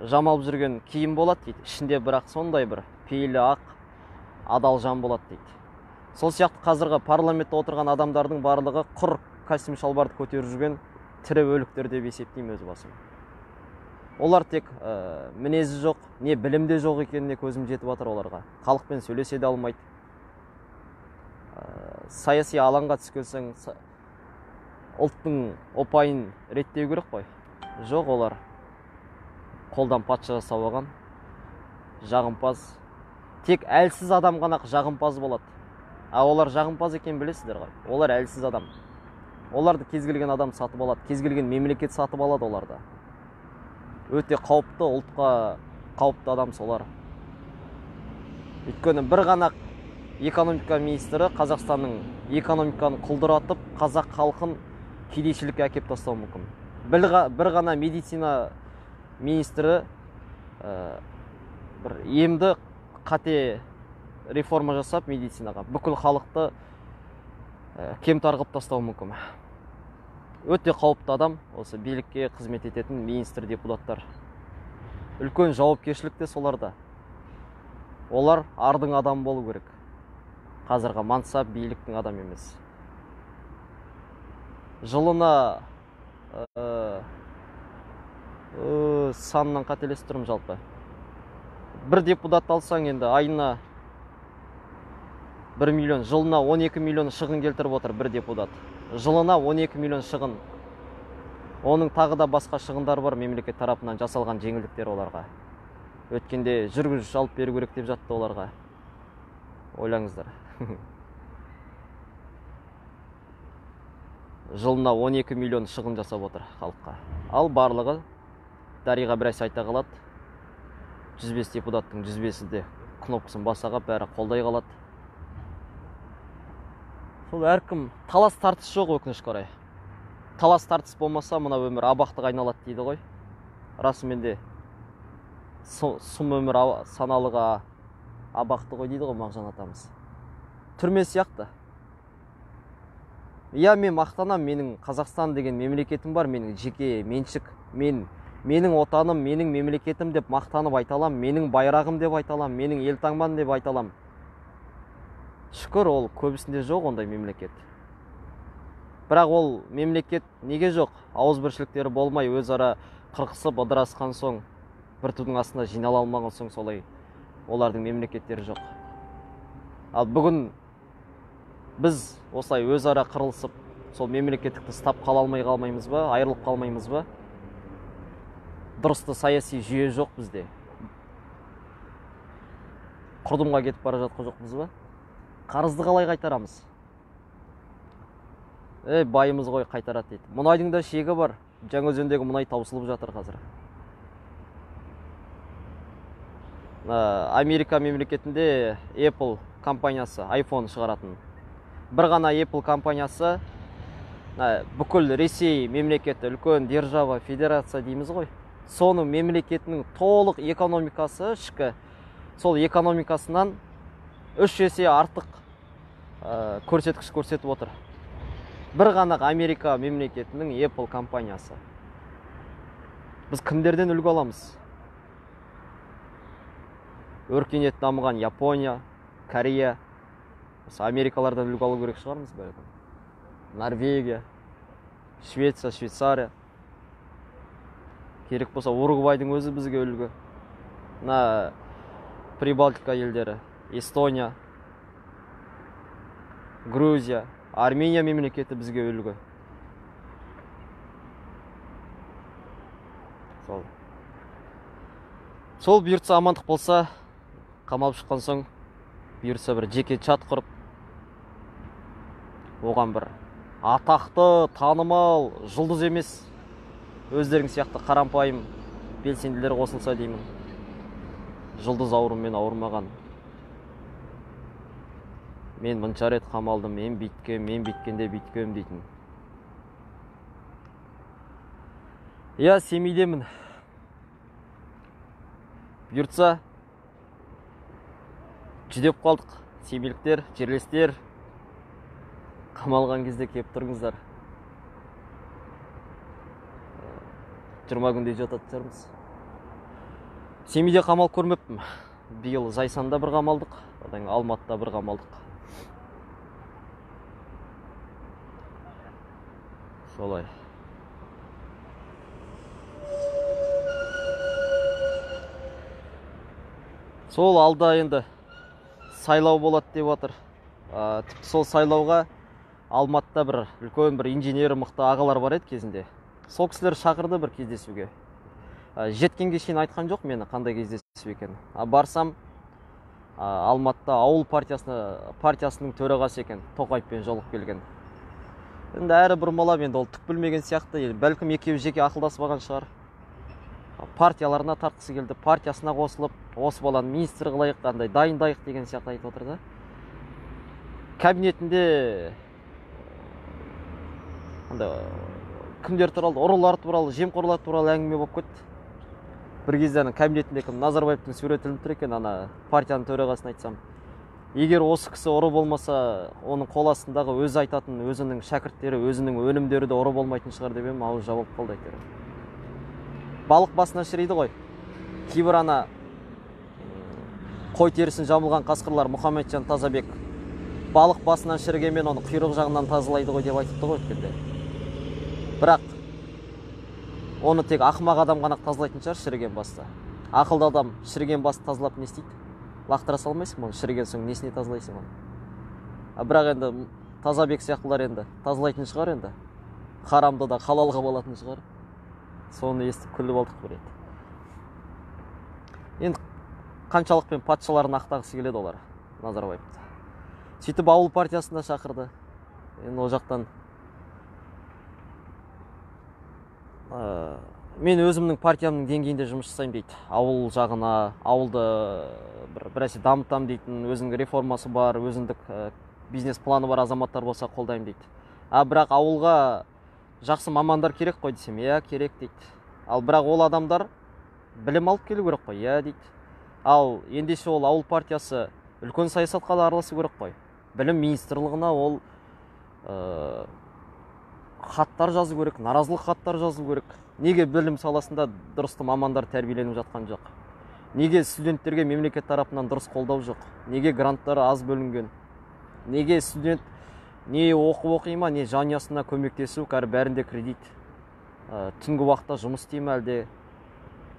жамалып жүрген киім болады дейді, ішінде бірақ сондай бір пейілі ақ, адал жан болады дейді. Сол сияқты қазіргі парламентте отырған адамдардың барлығы құр костюм шалбарды көтеріп жүрген тірі өліктер деп есептеймін өз басым. Олар тек мінезі жоқ, не білімде жоқ екеніне көзім жетіп жатыр оларға. Халықпен сөйлесе де алмайды. Саяси алаңға түскенсең ұлттың опайын реттеу керек қой. Жоқ, олар қолдан патша жасап алған жағымпаз. Тек әлсіз адам ғана жағымпаз болады. Олар жағымпаз екен білесіздер ғой. Олар әлсіз адам. Оларды кез келген адам сатып алады, кез келген мемлекет сатып алады оларды. Өте қауіпті, ұлтқа қауіпті адам солар. Өйткені бір ғана экономика министрі Қазақстанның экономиканы құлдыратып, қазақ халқын кедейшілікке әкеп тастауы мүмкін. Бір ғана медицина министрі бір емді қате реформа жасап медицинаға бүкіл халықты кемтар қылып тастауы мүмкін. Өте қауіпті адам осы билікке қызмет ететін министр, депутаттар. Үлкен жауапкершілік те соларда. Олар ардың адам болу керек. Қазіргі мансап биліктің адам емес. Жылына санынан қателесіп тұрмын жалпы. Бір депутат алсаң енді айына 1 миллион, жылына 12 миллион шығын келтіріп отыр бір депутат. Жылына 12 миллион шығын. Оның тағы да басқа шығындар бар мемлекет тарапынан жасалған жеңілдіктер оларға. Өткенде жүргізуші алып беру керек деп жатты оларға. Ойлаңыздар. Жылына 12 миллион шығын жасап отыр халыққа. Ал барлығы Дариға бірәс айта қалады. 105 депутаттың 105-і де кнопкасын басаға бәрі қолдай қалады. Сол әркім талас тартыс жоқ, өкінішке орай. Талас тартыс болмаса, мына өмір абақтыға айналады дейді ғой. Расымен де сұм өмір саналыға абақты ғой дейді ғой Мағжан атамыз. Түрме сияқты. Я, мен мақтанам, менің Қазақстан деген мемлекетім бар, менің жеке меншік, менің отаным, менің мемлекетім деп мақтанып айталам, менің байрағым деп айталам, менің елтаңбам деп айталам. Шүкір, ол көбісінде жоқ ондай мемлекет. Бірақ ол мемлекет неге жоқ? Ауызбіршіліктері болмай, өзара қырқысып, ыдырасқан соң, бір тудың астында жинала алмаған соң солай олардың мемлекеттері жоқ. Ал бүгін біз осылай өзара қырылысып, сол мемлекеттікті ұстап қала алмаймыз ба, айырылып қалмаймыз ба? Дұрысты саяси жүйе жоқ бізде. Құрдымға кетіп бара жатқан жоқпыз ба? Қарызды қалай қайтарамыз? Байымыз ғой қайтарады дейді. Мұнайдың да шегі бар. Жаңаөзендегі мұнай таусылып жатыр қазір. Америка мемлекетінде Apple компаниясы iPhone шығаратын. Бір ғана Apple компаниясы бүкіл Ресей мемлекеті, үлкен держава, федерация дейміз ғой. Соның мемлекетінің толық экономикасы ішкі, сол экономикасынан 3 есе артық көрсеткіш көрсетіп отыр. Бір ғана Америка мемлекетінің Apple компаниясы. Біз кімдерден үлгі аламыз? Өркениет дамыған Япония, Корея, Америкалардан үлгі алу керек шығармыз бәлкім. Норвегия, Швеция, Швейцария. Керек болса Уругвайдың өзі бізге үлгі. Прибалтика елдері, Эстония, Грузия, Армения мемлекеті бізге үлгі. Сол бұйыртса амандық болса, қамалып шыққан соң, бұйыртса бір жеке чат құрып, оған бір атақты, танымал, жұлдыз емес, өздерің сияқты қарапайым белсенділер қосылса деймін. Жұлдыз аурумен ауырмаған. Мен мұнша рет қамалдым, мен биткенде биткем дейтін. Я Семейдемін. Бұйыртса, жүдеп қалдық. Семейліктер, жерлестер, қамалған кезде кеп тұрыңыздар. 20 күнде жататын шығармыз. Семейде қамал көрмеппін. Биыл Зайсанда бір қамалдық, одан Алматыда бір қамалдық. Солай. Сол алда енді сайлау болады деп отыр. Тіпті сол сайлауға Алматыда бір үлкен бір инженері мықты ағалар бар еді кезінде. Сол кісілер шақырды бір кездесуге. Жеткенге шейін айтқан жоқ мені қандай кездесу екен. Барсам Алматыда ауыл партиясының төрағасы екен, Тоқаевпен жолығып келген. Енді әрі бұрмалап, енді ол түк білмеген сияқты, бәлкім екеуі жеке ақылдасып алған шығар. Партияларына тартқысы келді, партиясына қосылып, осы баланы министр қылайық, қандай дайындайық деген сияқты айтып отыр да. Кабинетінде кімдер туралы, ұрылар туралы, жемқорлар туралы әңгіме болып кетті. Бір кезде кабинетінде Назарбаевтың суреті ілініп тұр екен, партияның төрағасын айтсам. Егер осы кісі ұры болмаса, оның қол астындағы өзі айтатын, өзінің шәкірттері, өзінің өнімдері де ұры болмайтын шығар деп едім, ауыз жабылып қалды әйтеуір. Балық басынан шірейді ғой. Кейбір қой терісін жамылған қасқырлар Мұхамеджан Тазабек балық басынан шірігенмен оны құйрық жағынан тазалайды ғой деп айтыпты ғой өткенде. Бірақ оны тек ақымақ адам ғана тазалайтын шығар, шіріген басты. Ақылды адам шіріген басты тазалап не істейді? Лақтыра салмайсың оны, шіріген соң несіне тазалайсың оны? Бірақ енді Тазабек сияқтылар енді тазалайтын шығар енді. Харамды да халалға болатын шығар. Соны естіп күліп алдық бір еді. Енді қаншалықпен патшаларын ақтағысы келеді олар, Назарбаевты. Сөйтіп ауыл партиясында шақырды. Енді ол жақтан мен өзімнің партиямның деңгейінде жұмыс жасаймын дейді. Ауыл жағына, ауылды біресе дамытам дейтін, өзінің реформасы бар, өзіндік бизнес планы бар азаматтар болса қолдаймын дейді. Бірақ ауылға жақсы мамандар керек қой десем, иә керек дейді. Ал бірақ ол адамдар білім алып келу керек қой, иә дейді. Ал ендеше ол ауыл партиясы үлкен саясатқа да араласу керек қой. Білім министрлігіне ол хаттар жазу керек, наразылық хаттар жазу керек. Неге білім саласында дұрысты мамандар тәрбиеленіп жатқан жоқ? Неге студенттерге мемлекет тарапынан дұрыс қолдау жоқ? Неге гранттары аз бөлінген? Неге студент не оқи ма, не жанұясына көмектесу, бәрінде кредит? Түнгі уақытта жұмыс істей ме әлде?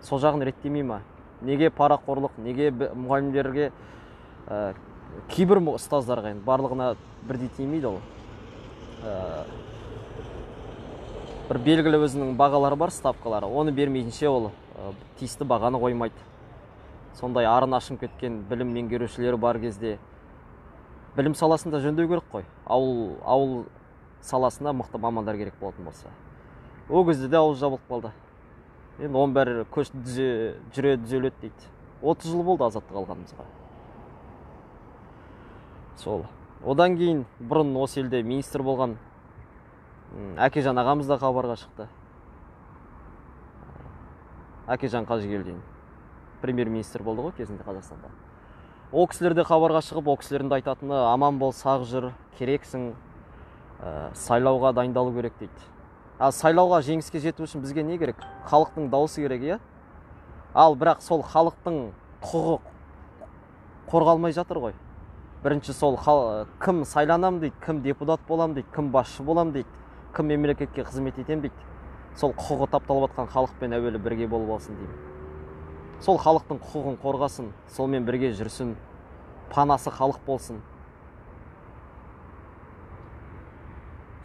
Сол жағын реттемей ма? Неге парақорлық, неге мұғалімдерге, кейбір ұстаздарға барлығына бірдей тимейді ол? Бір белгілі өзінің бағалары бар, ставкалары. Оны бермейінше ол тиісті бағаны қоймайды. Сондай арын ашым кеткен білім меңгерушілері бар кезде білім саласында жөндеу керек қой. Ауыл саласына мықты мамандар керек болатын болса. О кезде де ауыз жабылып қалды. Енді оның бәрі көш жүре түзеледі дейді. 30 жыл болды азаттық алғанымызға. Сол. Одан кейін бұрын осы елде министр болған Әкежан ағамыз да хабарға шықты. Әкежан Қажыгелдин премьер-министр болды ғой кезінде Қазақстанда. О кісілер де хабарға шығып, о кісілердің айтатыны аман бол, сақ жүр, керексің, сайлауға дайындалу керек дейді. Сайлауға жеңіске жету үшін бізге не керек? Халықтың дауысы керек, иә? Ал бірақ сол халықтың құқығы қорғалмай жатыр ғой. Бірінші сол кім сайланам дейді, кім депутат болам дейді, кім басшы болам дейді, кім мемлекетке қызмет етем дейді. Сол құқығы тапталып жатқан халықпен әуелі бірге болып алсын деймін. Сол халықтың құқығын қорғасын, солмен бірге жүрсін, панасы халық болсын.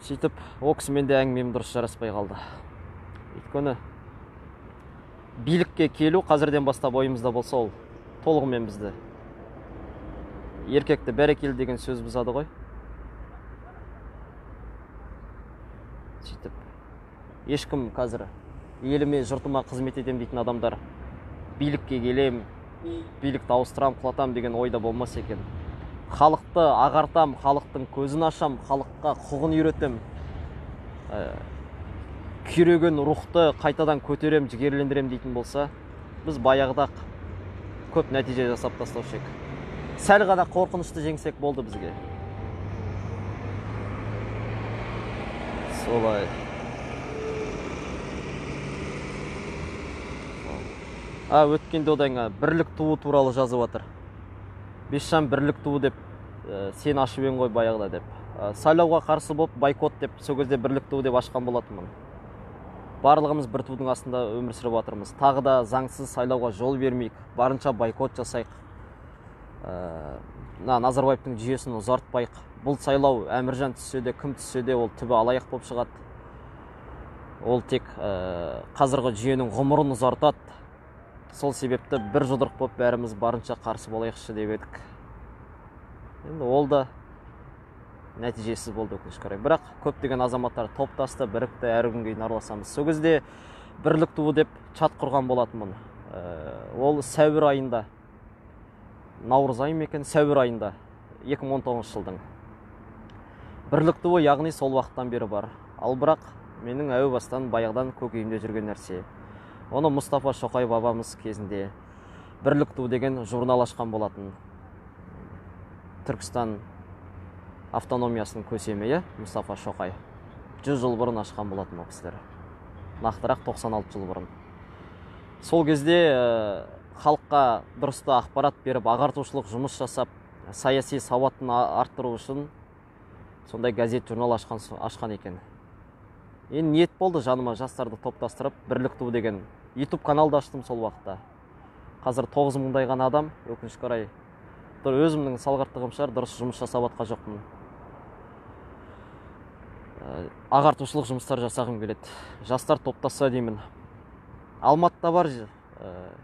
Сөйтіп, о кісімен де әңгімем дұрыс жараспай қалды. Өйткені билікке келу қазірден бастап ойымызда болса, ол толығымен бізді еркекті бәрекелді деген сөз бұзады ғой. Сөйтіп, ешкім қазір еліме, жұртыма қызмет етем дейтін адамдар билікке келем, билікті ауыстырам, құлатам деген ойда болмас екен. Халықты ағартам, халықтың көзін ашам, халыққа құқығын үйретем, күйреген рухты қайтадан көтерем, жігерлендірем дейтін болса, біз баяғыда көп нәтиже жасап тастаушы едік. Сәл ғана қорқынышты жеңсек болды бізге. Солай. Өткенде одан бірлік туы туралы жазып жатыр. Бесшам бірлік туы деп сен ашып ең ғой баяғыда деп. Сайлауға қарсы болып бойкот деп сол кезде бірлік туы деп ашқан болатынмын. Барлығымыз бір тудың астында өмір сүріп жатырмыз. Тағы да заңсыз сайлауға жол бермейік, барынша бойкот жасайық. Назарбаевтың жүйесін ұзартпайық. Бұл сайлау Әміржан түссе де, кім түссе де ол түбі алаяқ болып шығады. Ол тек қазіргі жүйенің ғұмырын ұзартады. Сол себепті бір жұдырық болып бәріміз барынша қарсы болайықшы деп едік. Енді ол да нәтижесіз болды өкінішке орай. Бірақ көптеген азаматтар топтасты, бірікті, әр күнге араласамыз. Сол кезде бірлік туы деп чат құрған болатынмын. Ол сәуір айында, наурыз айы ма екен, сәуір айында 2019 жылдың. Бірлік туы яғни сол уақыттан бері бар. Ал бірақ менің әуе бастан баяғыдан көкейімде жүрген нәрсе. Оны Мұстафа Шоқай бабамыз кезінде бірлік туы деген журнал ашқан болатын. Түркістан автономиясының көсемі, Мұстафа Шоқай 100 жыл бұрын ашқан болатын ол кісілер. Нақтырақ 96 жыл бұрын. Сол кезде халыққа дұрысты ақпарат беріп, ағартушылық жұмыс жасап, саяси сауатын арттыру үшін сондай газет журнал ашқан екен. Енді ниет болды жаныма жастарды топтастырып, бірлік туы деген YouTube каналды аштым сол уақытта. Қазір 9 мыңдай ғана адам, өкінішке орай. Өзімнің салғырттығым шығар, дұрыс жұмыс жасап атқан жоқпын. Ағартушылық жұмыстар жасағым келеді. Жастар топтаса деймін. Алматыда бар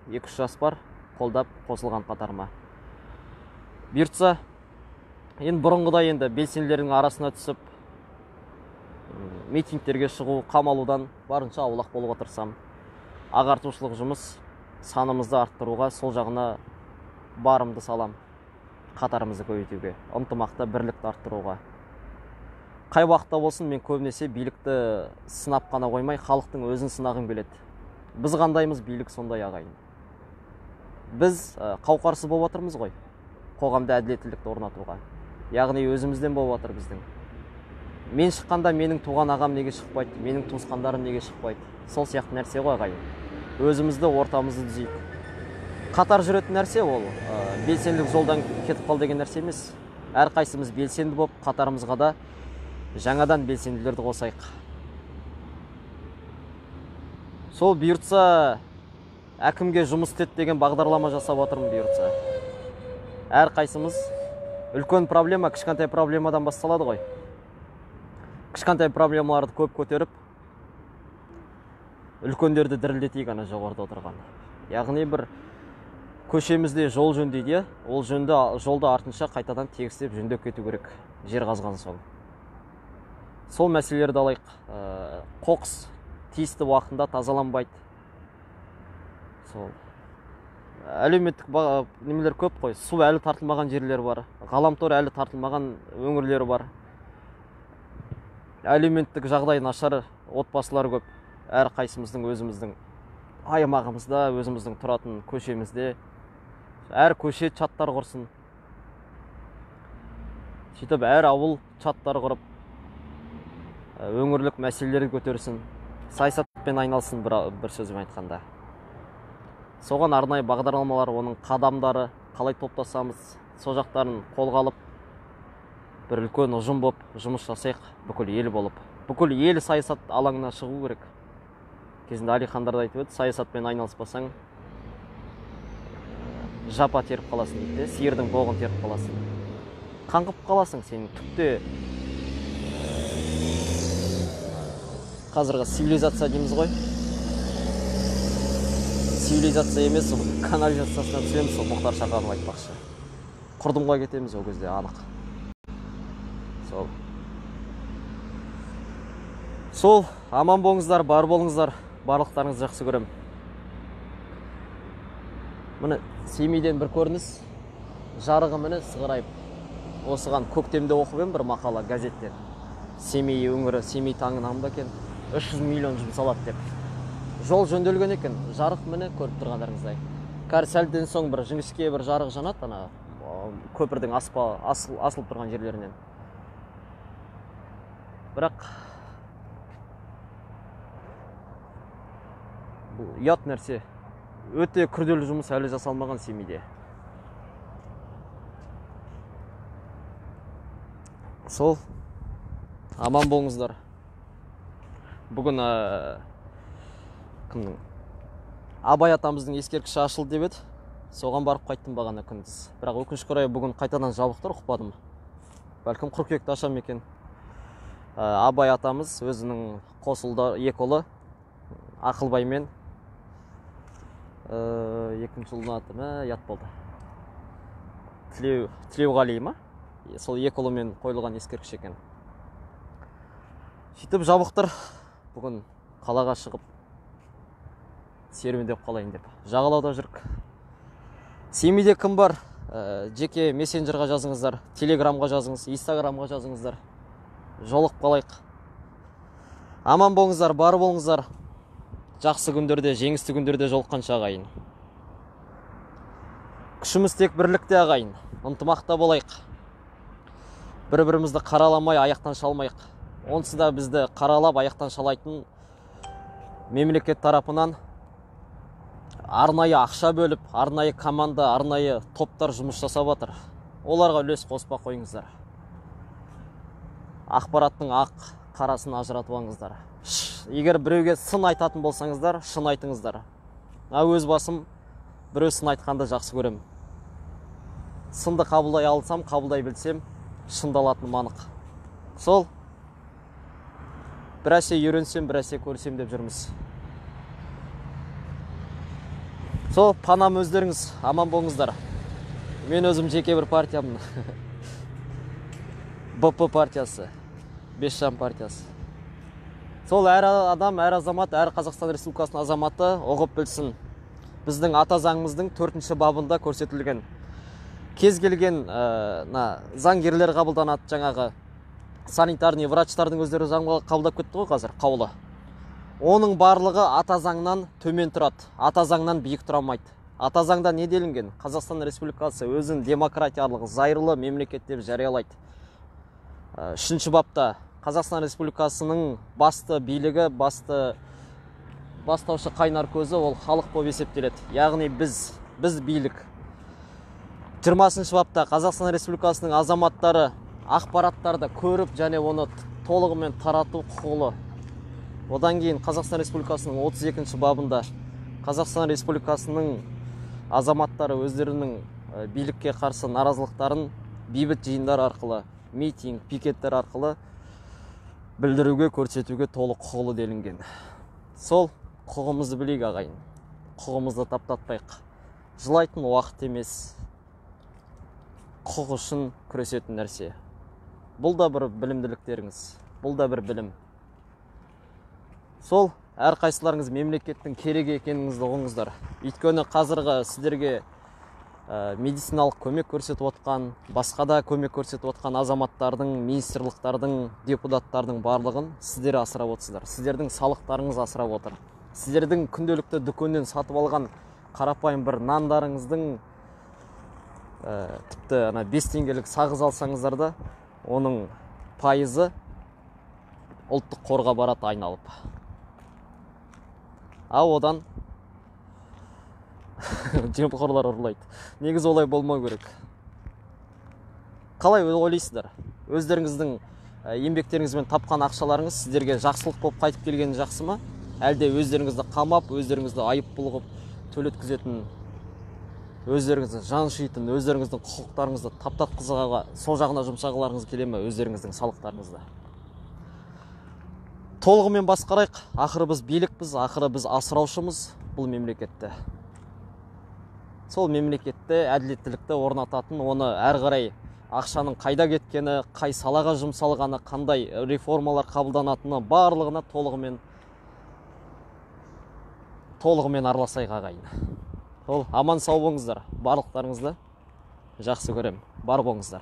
2-3 жас бар, қолдап қосылған қатарыма. Бұйыртса, енді бұрынғыдай енді белсенділердің арасына түсіп, митингтерге шығу, қамалудан барынша аулақ болуға тырысам. Ағартушылық жұмыс санымызды арттыруға, сол жағына барымды салам. Қатарымызды көбейтуге, ынтымақты, бірлікті арттыруға. Қай уақытта болсын, мен көбінесе билікті сынап қана қоймай, халықтың өзін сынағым келеді. Біз қандаймыз, билік сондай ағайын. Біз қауқарсыз болып отырмыз ғой, қоғамда әділеттілікті орнатуға. Яғни өзімізден болып отыр біздің. Мен шыққанда менің туған ағам неге шықпайды, менің туысқандарым неге шықпайды. Сол сияқты нәрсе ғой ағайын. Өзімізді, ортамызды түзейік. Қатар жүретін нәрсе ол белсенділік жолдан кетіп қал деген нәрсе емес. Әрқайсымыз белсенді болып, қатарымызға да жаңадан белсенділерді қосайық. Сол бұйыртса әкімге жұмыс істет деген бағдарлама жасап отырмын бұйыртса. Әрқайсымыз үлкен проблема кішкентай проблемадан басталады ғой. Кішкентай проблемаларды көп көтеріп, үлкендерді дірілдетейік ана жоғарыда отырған. Яғни бір көшемізде жол жөндейді, ол жолды артынша қайтадан тегістеп жөндеп кету керек, жер қазған соң. Сол мәселелерді алайық. Қоқыс тиісті уақытында тазаланбайды. Сол әлеуметтік немелер көп қой. Су әлі тартылмаған жерлер бар, ғаламтор әлі тартылмаған өңірлері бар. Әлеуметтік жағдай нашар отбасылар көп. Әр қайсымыздың өзіміздің аймағымызда, өзіміздің тұратын көшемізде әр көше чаттар құрсын. Сөйтіп әр ауыл чаттар құрып, өңірлік мәселелерді көтерсін, саясатпен айналсын бір сөзбен айтқанда. Соған арнайы бағдарламалар, оның қадамдары, қалай топтасамыз, сол жақтарын қолға алып, бір үлкен ұжым болып жұмыс жасайық, бүкіл ел болып. Бүкіл ел саясат алаңына шығу керек. Кезінде Алихандар да айтып еді, саясатпен айналыспасаң жапа теріп қаласың дейді, сиырдың боғын теріп қаласың. Қаңғып қаласың сен түкте. Қазіргі цивилизация дейміз ғой. Цивилизация емес, канализациясына түсеміз, сол Мұхтар Шаханов айтпақшы. Құрдымға кетеміз ол кезде, анық. Сол, аман болыңыздар, бар болыңыздар, барлықтарыңызды жақсы көрем. Міне Семейден бір көрініс, жарығы міне сығырайып. Осыған көктемде оқып ем бір мақала газеттен. Семей өңірі, Семей таңынан ба екен, 300 миллион жұмсалады деп. Жол жөнделген екен, жарық міне көріп тұрғандарыңыздай. Кәр сәлден соң бір жіңішке бір жарық жанады, ана көпірдің асылып тұрған жерлерінен. Бірақ бұл ұят нәрсе. Өте күрделі жұмыс әлі жасалмаған Семейде. Сол, аман болыңыздар. Бүгін кімнің? Абай атамыздың ескерткіші ашылды деп еді. Соған барып қайттым бағана күндіз. Бірақ өкінішке орай бүгін қайтадан жабықтыр, ұқпадым. Бәлкім қыркүйекте ашам екен. Абай атамыз өзінің қосылды екі ұлы Ақылбай мен Екінші ұлдың аты ұят болды. Тілеуғали ма? Сол екі ұлымен қойылған ескерткіш екен. Сөйтіп жабықтыр бүгін қалаға шығып серуендеп қалайын деп. Жағалауда жүрік. Семейде кім бар? Жеке мессенджерға жазыңыздар, телеграмға жазыңыз, инстаграмға жазыңыздар. Жолығып қалайық. Аман болыңыздар, бар болыңыздар. Жақсы күндерде, жеңісті күндерде жолыққанша ағайын. Күшіміз тек бірлікте ағайын. Ынтымақта болайық. Бір-бірімізді қараламай, аяқтан шалмайық. Онсыз да бізді қаралап, аяқтан шалайтын мемлекет тарапынан арнайы ақша бөліп, арнайы команда, арнайы топтар жұмыс жасап жатыр. Оларға үлес қоспа қойыңыздар. Ақпараттың ақ қарасын ажыратып алыңыздар. Егер біреуге сын айтатын болсаңыздар, шын айтыңыздар. Өз басым біреу сын айтқанды жақсы көрем. Сынды қабылдай алсам, қабылдай білсем, шындалатыным анық. Сол бір әсе үйренсем, бір әсе көрсем деп жүрміз. Сол панам өздеріңіз аман болыңыздар. Мен өзім жеке бір партиямын. БП партиясы, Бесшам партиясы. Сол әр адам, әр азамат, әр Қазақстан Республикасының азаматы оғып білсін. Біздің ата заңымыздың 4-ші бабында көрсетілген. Кез келген заңгерлер қабылданады, жаңағы санитарный врачтардың өздері заңға қабылдап кетті ғой қазір, қаулы. Оның барлығы ата заңнан төмен тұрады, ата заңнан биік тұра алмайды. Ата заңда не делінген? Қазақстан Республикасы өзін демократиялық, зайырлы мемлекет деп жариялайды. 3-ші бапта Қазақстан Республикасының басты билігі, бастаушы қайнар көзі ол халық болып есептеледі. Яғни біз билік. 20-ші бапта Қазақстан Республикасының азаматтары ақпараттарды көріп және оны толығымен тарату құқылы. Одан кейін Қазақстан Республикасының 32-ші бабында Қазақстан Республикасының азаматтары өздерінің билікке қарсы наразылықтарын бейбіт жиындар арқылы, митинг, пикеттер арқылы білдіруге, көрсетуге толық құқылы делінген. Сол құқығымызды білейік ағайын. Құқығымызды таптатпайық. Жылайтын уақыт емес. Құқық үшін күресетін нәрсе. Бұл да бір білімділіктеріңіз. Бұл да бір білім. Сол әр қайсыларыңыз мемлекеттің керек екеніңізді ұғыңыздар. Өйткені қазіргі сіздерге медициналық көмек көрсетіп отқан, басқа да көмек көрсетіп отқан азаматтардың, министрліктардың, депутаттардың барлығын сіздер асырап отырсыздар. Сіздердің салықтарыңыз асырап отыр. Сіздердің күнделікті дүкеннен сатып алған қарапайым бір нандарыңыздың тіпті 5 теңгелік сағыз алсаңыздар да, оның пайызы ұлттық қорға барады айналып. Одан жемқорлар ұрлайды. Негізі олай болмау керек. Қалай ойлайсыздар? Өздеріңіздің еңбектеріңізбен тапқан ақшаларыңыз сіздерге жақсылық болып қайтып келгені жақсы ма? Әлде өздеріңізді қамап, өздеріңізді айып бұлғып төлеткізетін, өздеріңізді жан шийтін, өздеріңіздің құқықтарыңызды таптатқызуға, сол жағына жұмсағыларыңыз келе ме өздеріңіздің салықтарыңызды? Толығымен басқарайық. Ақыры біз билікпіз, ақыры біз асыраушымыз бұл мемлекетті. Сол мемлекетті әділеттілікті орнататын, оны әр қарай ақшаның қайда кеткені, қай салаға жұмсалғаны, қандай реформалар қабылданатыны барлығына толығымен араласайық ағайын. Аман сау болыңыздар. Барлықтарыңызды жақсы көрем. Бар болыңыздар.